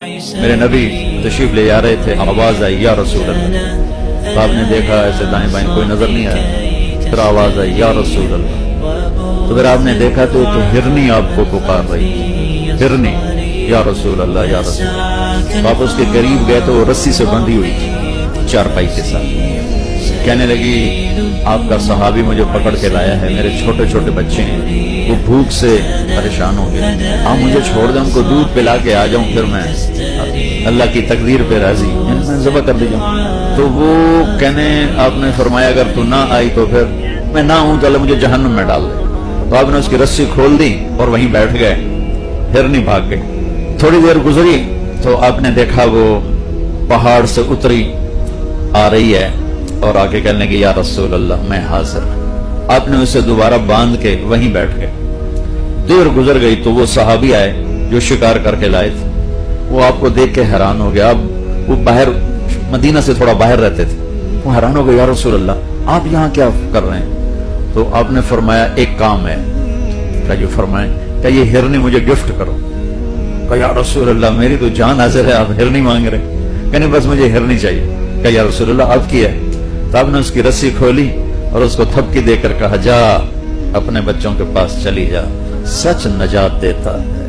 میرے نبی تشریف لے جا رہے تھے، آواز آئی یا رسول اللہ۔ تو آپ نے دیکھا ایسے دائیں بائیں کوئی نظر نہیں آیا، پھر آواز آئی یا رسول اللہ۔ تو پھر آپ نے دیکھا تو ہرنی آپ کو پکار رہی، ہرنی یا رسول اللہ یا رسول اللہ۔ آپ اس کے قریب گئے تو وہ رسی سے بندھی ہوئی تھی چارپائی کے ساتھ، کہنے لگی آپ کا صحابی مجھے پکڑ کے لایا ہے، میرے چھوٹے چھوٹے بچے ہیں، وہ بھوک سے پریشان ہو گئے، آپ مجھے چھوڑ دیں، ان کو دودھ پلا کے آ جاؤں، پھر میں اللہ کی تقدیر پہ راضی میں ذبح کر دی جاؤں۔ تو وہ کہنے آپ نے فرمایا اگر تو نہ آئی تو پھر میں نہ ہوں تو اللہ مجھے جہنم میں ڈال دے۔ تو آپ نے اس کی رسی کھول دی اور وہیں بیٹھ گئے، ہرنی بھاگ گئی۔ تھوڑی دیر گزری تو آپ نے دیکھا وہ پہاڑ سے اتری آ رہی ہے اور آگے کہنے لگی یا رسول اللہ میں حاضر۔ آپ نے اسے دوبارہ باندھ کے وہیں بیٹھ گئے۔ دیر گزر گئی تو وہ صحابی آئے جو شکار کر کے لائے تھے، وہ آپ کو دیکھ کے حیران ہو گیا۔ اب وہ باہر مدینہ سے تھوڑا باہر رہتے تھے، وہ حیران ہو گئے، یا رسول اللہ آپ یہاں کیا کر رہے ہیں؟ تو آپ نے فرمایا ایک کام ہے۔ کہا جو فرمائیں؟ کہ یہ ہرنی مجھے گفٹ کرو۔ کہا یا رسول اللہ میری تو جان حاضر ہے، آپ ہرنی مانگ رہے؟ کہ نہیں بس مجھے ہرنی چاہیے۔ کہا یا رسول اللہ آپ کی ہے؟ تو آپ نے اس کی رسی کھولی اور اس کو تھپکی دے کر کہا جا اپنے بچوں کے پاس چلی جا، سچ نجات دیتا ہے۔